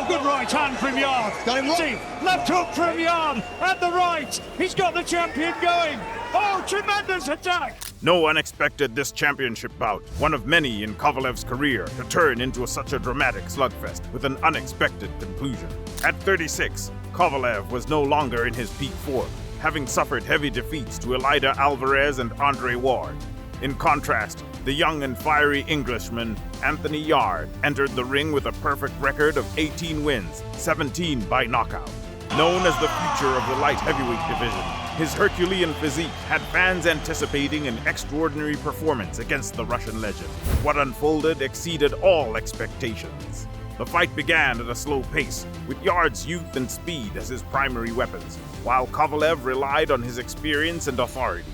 Oh, good right hand from Yarde. Got him See, left hook from Yarde at the right. He's got the champion going. Oh, tremendous attack. No one expected this championship bout, one of many in Kovalev's career, to turn into such a dramatic slugfest with an unexpected conclusion. At 36, Kovalev was no longer in his peak form, having suffered heavy defeats to Elida Alvarez and Andre Ward. In contrast, the young and fiery Englishman, Anthony Yarde, entered the ring with a perfect record of 18 wins, 17 by knockout. Known as the future of the light heavyweight division, his Herculean physique had fans anticipating an extraordinary performance against the Russian legend. What unfolded exceeded all expectations. The fight began at a slow pace, with Yarde's youth and speed as his primary weapons, while Kovalev relied on his experience and authority.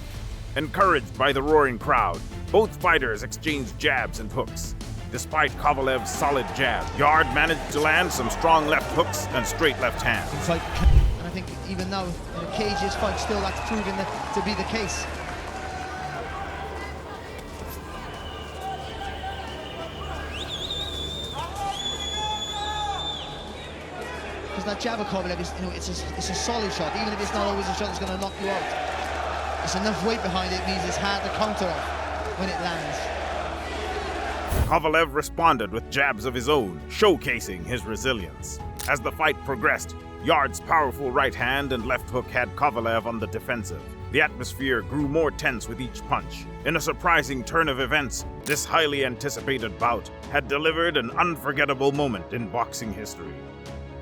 Encouraged by the roaring crowd, both fighters exchanged jabs and hooks. Despite Kovalev's solid jab, Yarde managed to land some strong left hooks and straight left hands. And I think even now, in the cages fight, still that's proven to be the case. Because that jab of Kovalev is, it's a solid shot, even if it's not always a shot that's going to knock you out. There's enough weight behind it, means it's hard to counter when it lands. Kovalev responded with jabs of his own, showcasing his resilience. As the fight progressed, Yarde's powerful right hand and left hook had Kovalev on the defensive. The atmosphere grew more tense with each punch. In a surprising turn of events, this highly anticipated bout had delivered an unforgettable moment in boxing history.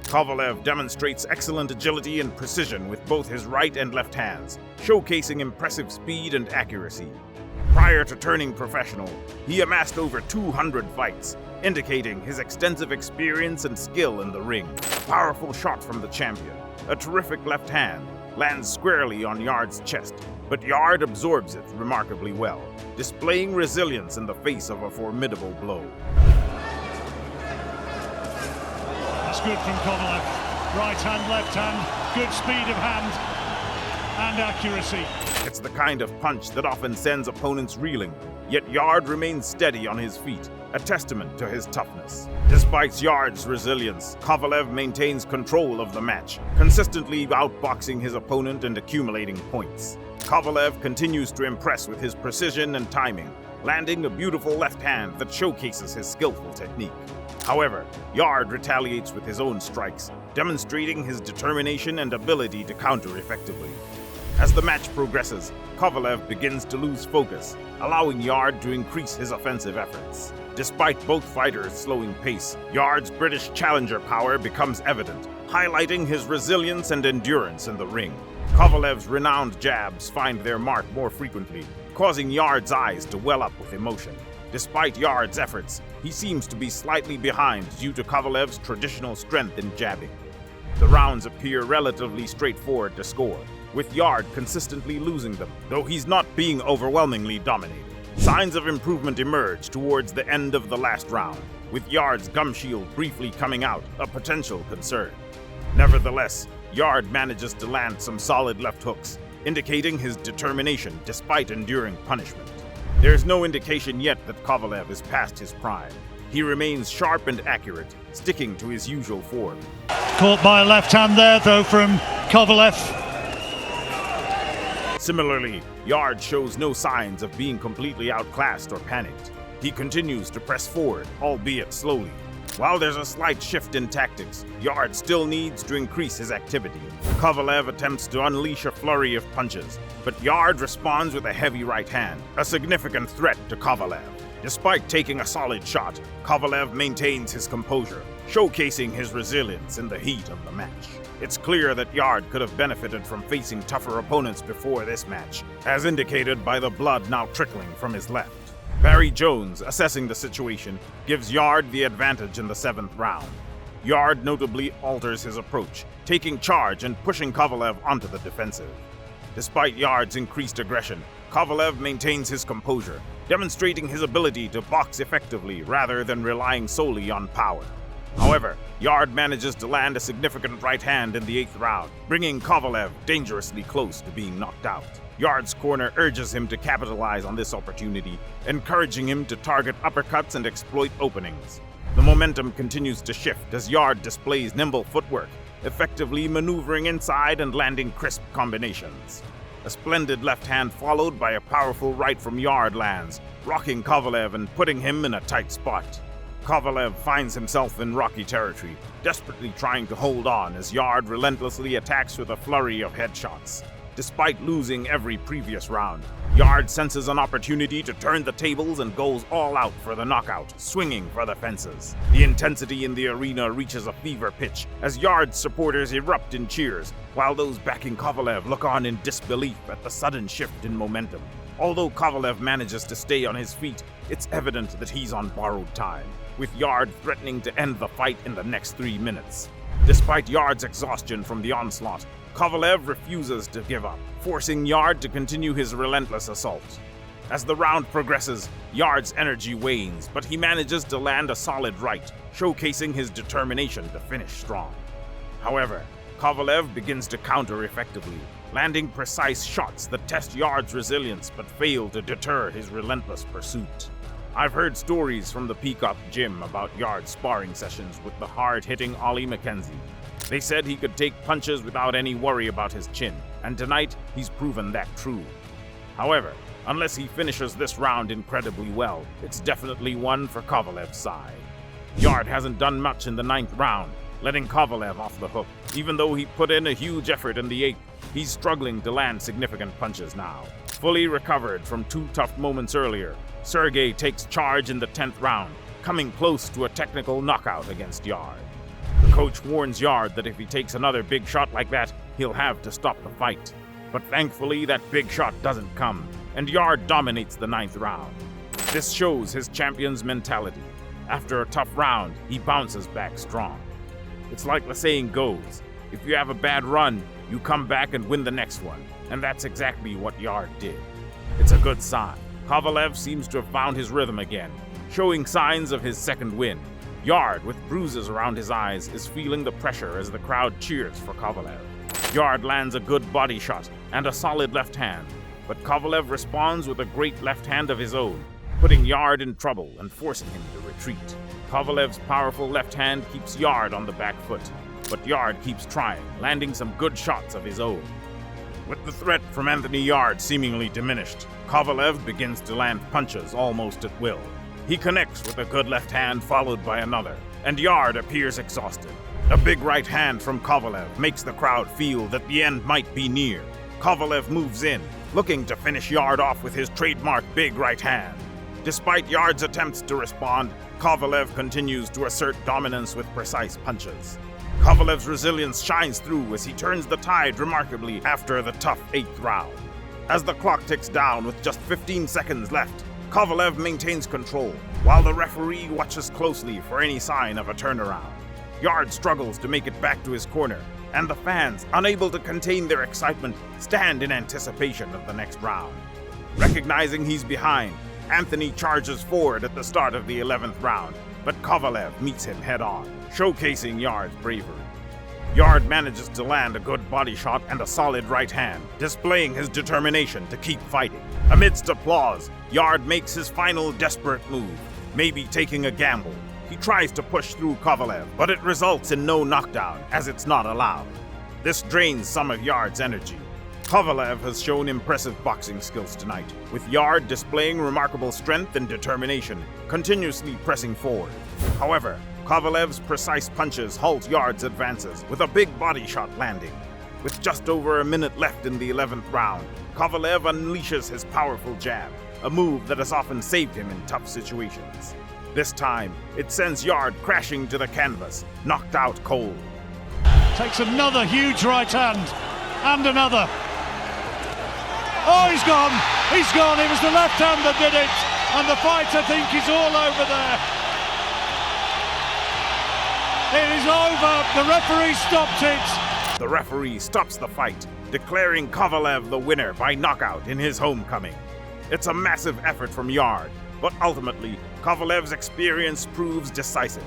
Kovalev demonstrates excellent agility and precision with both his right and left hands, showcasing impressive speed and accuracy. Prior to turning professional, he amassed over 200 fights, indicating his extensive experience and skill in the ring. A powerful shot from the champion, a terrific left hand, lands squarely on Yarde's chest, but Yarde absorbs it remarkably well, displaying resilience in the face of a formidable blow. That's good from Kovalev. Right hand, left hand, good speed of hand and accuracy. It's the kind of punch that often sends opponents reeling, yet Yarde remains steady on his feet, a testament to his toughness. Despite Yarde's resilience, Kovalev maintains control of the match, consistently outboxing his opponent and accumulating points. Kovalev continues to impress with his precision and timing, landing a beautiful left hand that showcases his skillful technique. However, Yarde retaliates with his own strikes, demonstrating his determination and ability to counter effectively. As the match progresses, Kovalev begins to lose focus, allowing Yarde to increase his offensive efforts. Despite both fighters slowing pace, Yarde's British challenger power becomes evident, highlighting his resilience and endurance in the ring. Kovalev's renowned jabs find their mark more frequently, causing Yarde's eyes to well up with emotion. Despite Yarde's efforts, he seems to be slightly behind due to Kovalev's traditional strength in jabbing. The rounds appear relatively straightforward to score, with Yarde consistently losing them, though he's not being overwhelmingly dominated. Signs of improvement emerge towards the end of the last round, with Yarde's gum shield briefly coming out, a potential concern. Nevertheless, Yarde manages to land some solid left hooks, indicating his determination despite enduring punishment. There's no indication yet that Kovalev is past his prime. He remains sharp and accurate, sticking to his usual form. Caught by a left hand there, though, from Kovalev. Similarly, Yarde shows no signs of being completely outclassed or panicked. He continues to press forward, albeit slowly. While there's a slight shift in tactics, Yarde still needs to increase his activity. Kovalev attempts to unleash a flurry of punches, but Yarde responds with a heavy right hand, a significant threat to Kovalev. Despite taking a solid shot, Kovalev maintains his composure, showcasing his resilience in the heat of the match. It's clear that Yarde could have benefited from facing tougher opponents before this match, as indicated by the blood now trickling from his left. Barry Jones, assessing the situation, gives Yarde the advantage in the 7th round. Yarde notably alters his approach, taking charge and pushing Kovalev onto the defensive. Despite Yarde's increased aggression, Kovalev maintains his composure, demonstrating his ability to box effectively rather than relying solely on power. However, Yarde manages to land a significant right hand in the 8th round, bringing Kovalev dangerously close to being knocked out. Yarde's corner urges him to capitalize on this opportunity, encouraging him to target uppercuts and exploit openings. The momentum continues to shift as Yarde displays nimble footwork, effectively maneuvering inside and landing crisp combinations. A splendid left hand followed by a powerful right from Yarde lands, rocking Kovalev and putting him in a tight spot. Kovalev finds himself in rocky territory, desperately trying to hold on as Yarde relentlessly attacks with a flurry of headshots. Despite losing every previous round, Yarde senses an opportunity to turn the tables and goes all out for the knockout, swinging for the fences. The intensity in the arena reaches a fever pitch as Yarde's supporters erupt in cheers, while those backing Kovalev look on in disbelief at the sudden shift in momentum. Although Kovalev manages to stay on his feet, it's evident that he's on borrowed time, with Yarde threatening to end the fight in the next 3 minutes. Despite Yarde's exhaustion from the onslaught, Kovalev refuses to give up, forcing Yarde to continue his relentless assault. As the round progresses, Yarde's energy wanes, but he manages to land a solid right, showcasing his determination to finish strong. However, Kovalev begins to counter effectively, landing precise shots that test Yarde's resilience but fail to deter his relentless pursuit. I've heard stories from the Peacock Gym about Yarde's sparring sessions with the hard-hitting Ollie McKenzie. They said he could take punches without any worry about his chin, and tonight he's proven that true. However, unless he finishes this round incredibly well, it's definitely one for Kovalev's side. Yarde hasn't done much in the 9th round, letting Kovalev off the hook. Even though he put in a huge effort in the 8th, he's struggling to land significant punches now. Fully recovered from 2 tough moments earlier, Sergey takes charge in the 10th round, coming close to a technical knockout against Yarde. The coach warns Yarde that if he takes another big shot like that, he'll have to stop the fight. But thankfully, that big shot doesn't come, and Yarde dominates the 9th round. This shows his champion's mentality. After a tough round, he bounces back strong. It's like the saying goes, if you have a bad run, you come back and win the next one, and that's exactly what Yarde did. It's a good sign. Kovalev seems to have found his rhythm again, showing signs of his 2nd win. Yarde, with bruises around his eyes, is feeling the pressure as the crowd cheers for Kovalev. Yarde lands a good body shot and a solid left hand, but Kovalev responds with a great left hand of his own, putting Yarde in trouble and forcing him to retreat. Kovalev's powerful left hand keeps Yarde on the back foot, but Yarde keeps trying, landing some good shots of his own. With the threat from Anthony Yarde seemingly diminished, Kovalev begins to land punches almost at will. He connects with a good left hand followed by another, and Yarde appears exhausted. A big right hand from Kovalev makes the crowd feel that the end might be near. Kovalev moves in, looking to finish Yarde off with his trademark big right hand. Despite Yarde's attempts to respond, Kovalev continues to assert dominance with precise punches. Kovalev's resilience shines through as he turns the tide remarkably after the tough 8th round. As the clock ticks down with just 15 seconds left, Kovalev maintains control, while the referee watches closely for any sign of a turnaround. Yarde struggles to make it back to his corner, and the fans, unable to contain their excitement, stand in anticipation of the next round. Recognizing he's behind, Anthony charges forward at the start of the 11th round, but Kovalev meets him head-on, showcasing Yarde's bravery. Yarde manages to land a good body shot and a solid right hand, displaying his determination to keep fighting. Amidst applause, Yarde makes his final desperate move, maybe taking a gamble. He tries to push through Kovalev, but it results in no knockdown, as it's not allowed. This drains some of Yarde's energy. Kovalev has shown impressive boxing skills tonight, with Yarde displaying remarkable strength and determination, continuously pressing forward. However, Kovalev's precise punches halt Yarde's advances, with a big body shot landing. With just over a minute left in the 11th round, Kovalev unleashes his powerful jab, a move that has often saved him in tough situations. This time, it sends Yarde crashing to the canvas, knocked out cold. Takes another huge right hand, and another. Oh, he's gone! He's gone! It was the left hand that did it, and the fight, I think, is all over there. It is over. The referee stopped it. The referee stops the fight, declaring Kovalev the winner by knockout in his homecoming. It's a massive effort from Yarde, but ultimately, Kovalev's experience proves decisive.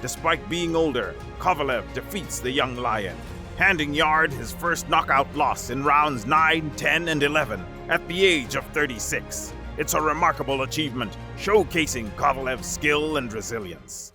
Despite being older, Kovalev defeats the young lion, handing Yarde his first knockout loss in rounds 9, 10, and 11 at the age of 36. It's a remarkable achievement, showcasing Kovalev's skill and resilience.